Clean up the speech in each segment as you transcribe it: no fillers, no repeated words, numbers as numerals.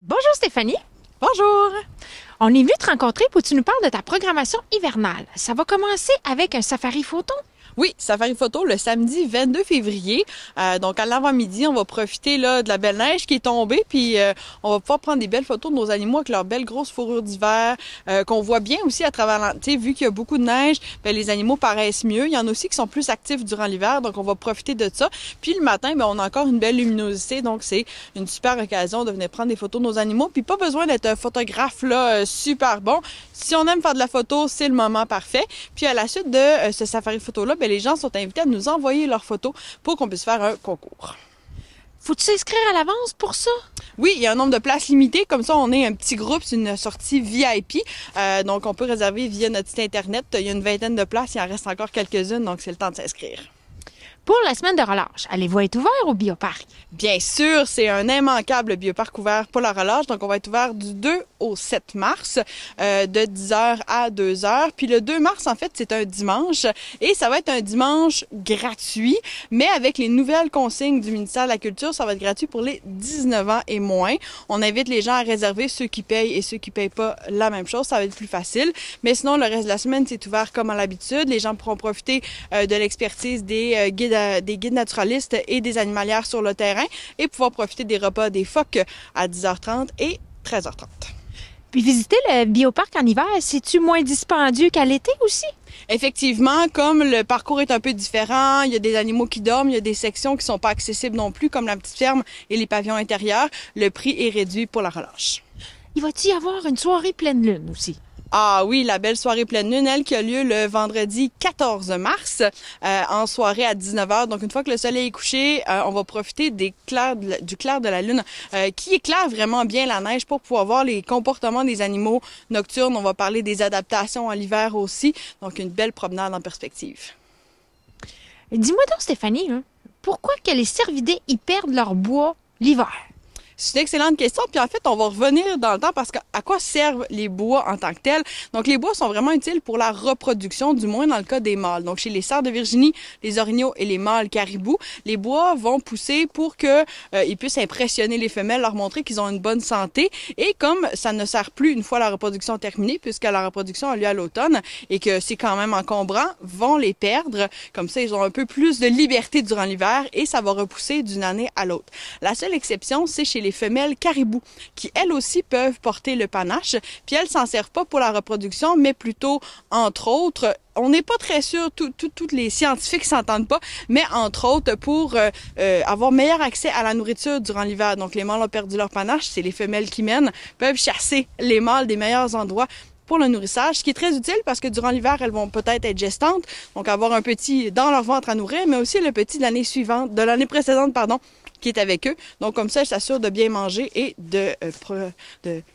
Bonjour Stéphanie. Bonjour! On est venu te rencontrer pour que tu nous parles de ta programmation hivernale. Ça va commencer avec un safari photo. Oui, Safari Photo le samedi 22 février. Donc à l'avant-midi, on va profiter là de la belle neige qui est tombée, puis on va pouvoir prendre des belles photos de nos animaux avec leurs belles grosses fourrures d'hiver, qu'on voit bien aussi à travers, tu sais, vu qu'il y a beaucoup de neige, ben, les animaux paraissent mieux. Il y en a aussi qui sont plus actifs durant l'hiver, donc on va profiter de ça. Puis le matin, ben, on a encore une belle luminosité, donc c'est une super occasion de venir prendre des photos de nos animaux. Puis pas besoin d'être un photographe là super bon. Si on aime faire de la photo, c'est le moment parfait. Puis à la suite de ce Safari Photo là, ben, les gens sont invités à nous envoyer leurs photos pour qu'on puisse faire un concours. Faut-tu s'inscrire à l'avance pour ça? Oui, il y a un nombre de places limité. Comme ça, on est un petit groupe, c'est une sortie VIP. Donc, on peut réserver via notre site Internet. Il y a une vingtaine de places, il en reste encore quelques-unes, donc c'est le temps de s'inscrire. Pour la semaine de relâche, allez-vous être ouvert au bioparc? Bien sûr, c'est un immanquable bioparc ouvert pour la relâche. Donc, on va être ouvert du 2 au 7 mars, de 10h à 2h. Puis le 2 mars, en fait, c'est un dimanche. Et ça va être un dimanche gratuit. Mais avec les nouvelles consignes du ministère de la Culture, ça va être gratuit pour les 19 ans et moins. On invite les gens à réserver, ceux qui payent et ceux qui payent pas la même chose. Ça va être plus facile. Mais sinon, le reste de la semaine, c'est ouvert comme à l'habitude. Les gens pourront profiter de l'expertise des guides naturalistes et des animalières sur le terrain et pouvoir profiter des repas des phoques à 10h30 et 13h30. Puis visiter le bioparc en hiver, c'est-tu moins dispendieux qu'à l'été aussi? Effectivement, comme le parcours est un peu différent, il y a des animaux qui dorment, il y a des sections qui sont pas accessibles non plus, comme la petite ferme et les pavillons intérieurs, le prix est réduit pour la relâche. Il va-t-y avoir une soirée pleine lune aussi? Ah oui, la belle soirée pleine lune, elle, qui a lieu le vendredi 14 mars, en soirée à 19h. Donc, une fois que le soleil est couché, on va profiter du clair de la lune, qui éclaire vraiment bien la neige pour pouvoir voir les comportements des animaux nocturnes. On va parler des adaptations à l'hiver aussi. Donc, une belle promenade en perspective. Dis-moi donc, Stéphanie, pourquoi que les cervidés y perdent leur bois l'hiver? C'est une excellente question. Puis en fait, on va revenir dans le temps parce qu'à quoi servent les bois en tant que tels? Donc, les bois sont vraiment utiles pour la reproduction, du moins dans le cas des mâles. Donc, chez les cerfs de Virginie, les orignaux et les mâles caribous, les bois vont pousser pour que ils puissent impressionner les femelles, leur montrer qu'ils ont une bonne santé. Et comme ça ne sert plus une fois la reproduction terminée, puisque la reproduction a lieu à l'automne et que c'est quand même encombrant, vont les perdre. Comme ça, ils ont un peu plus de liberté durant l'hiver et ça va repousser d'une année à l'autre. La seule exception, c'est chez les femelles caribous, qui elles aussi peuvent porter le panache, puis elles s'en servent pas pour la reproduction, mais plutôt, entre autres, on n'est pas très sûr, tous les scientifiques s'entendent pas, mais entre autres pour avoir meilleur accès à la nourriture durant l'hiver. Donc les mâles ont perdu leur panache, c'est les femelles qui mènent, peuvent chasser les mâles des meilleurs endroits pour le nourrissage, ce qui est très utile parce que durant l'hiver, elles vont peut-être être gestantes, donc avoir un petit dans leur ventre à nourrir, mais aussi le petit de l'année précédente, pardon, qui est avec eux. Donc comme ça, elles s'assurent de bien manger et de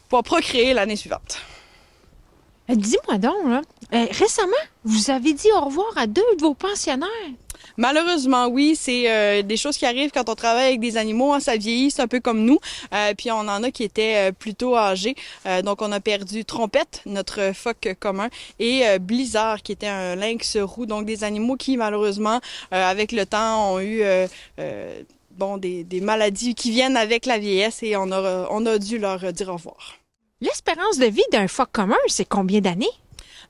pouvoir procréer l'année suivante. Dis-moi donc, là, récemment, vous avez dit au revoir à 2 de vos pensionnaires. Malheureusement, oui, c'est des choses qui arrivent quand on travaille avec des animaux. Hein, ça vieillit, c'est un peu comme nous. Puis on en a qui étaient plutôt âgés. Donc on a perdu Trompette, notre phoque commun, et Blizzard, qui était un lynx roux. Donc des animaux qui, malheureusement, avec le temps, ont eu des maladies qui viennent avec la vieillesse et on a dû leur dire au revoir. L'espérance de vie d'un phoque commun, c'est combien d'années?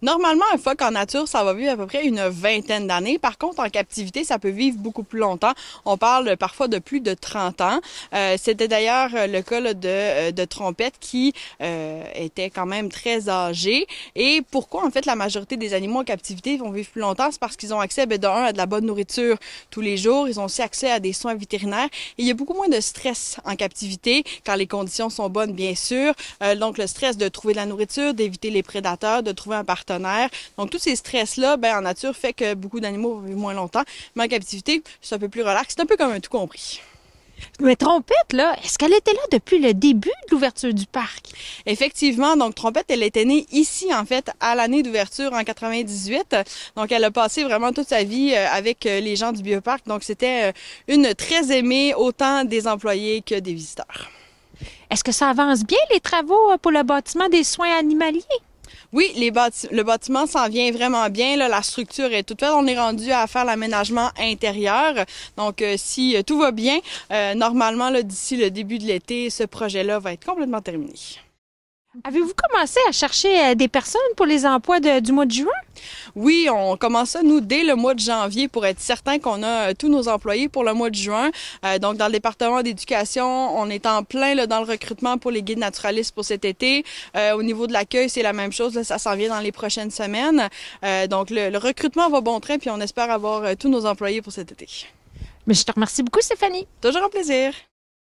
Normalement, un phoque en nature, ça va vivre à peu près une vingtaine d'années. Par contre, en captivité, ça peut vivre beaucoup plus longtemps. On parle parfois de plus de 30 ans. C'était d'ailleurs le cas là, de Trompette qui était quand même très âgé. Et pourquoi, en fait, la majorité des animaux en captivité vont vivre plus longtemps? C'est parce qu'ils ont accès, à de la bonne nourriture tous les jours. Ils ont aussi accès à des soins vétérinaires. Et il y a beaucoup moins de stress en captivité quand les conditions sont bonnes, bien sûr. Donc, le stress de trouver de la nourriture, d'éviter les prédateurs, de trouver un partenaire. Donc, tous ces stress-là, en nature, fait que beaucoup d'animaux vont vivre moins longtemps. Mais en captivité, c'est un peu plus relax. C'est un peu comme un tout compris. Mais Trompette, là, est-ce qu'elle était là depuis le début de l'ouverture du parc? Effectivement, donc Trompette, elle était née ici, en fait, à l'année d'ouverture en 98. Donc, elle a passé vraiment toute sa vie avec les gens du bioparc. Donc, c'était une très aimée, autant des employés que des visiteurs. Est-ce que ça avance bien, les travaux pour le bâtiment des soins animaliers? Oui, le bâtiment s'en vient vraiment bien. Là, la structure est toute faite. On est rendu à faire l'aménagement intérieur. Donc, si tout va bien, normalement, là, d'ici le début de l'été, ce projet-là va être complètement terminé. Avez-vous commencé à chercher des personnes pour les emplois du mois de juin? Oui, on commence ça, nous, dès le mois de janvier pour être certain qu'on a tous nos employés pour le mois de juin. Donc, dans le département d'éducation, on est en plein là, dans le recrutement pour les guides naturalistes pour cet été. Au niveau de l'accueil, c'est la même chose. Là, ça s'en vient dans les prochaines semaines. Donc, le recrutement va bon train, puis on espère avoir tous nos employés pour cet été. Mais je te remercie beaucoup, Stéphanie. Toujours un plaisir.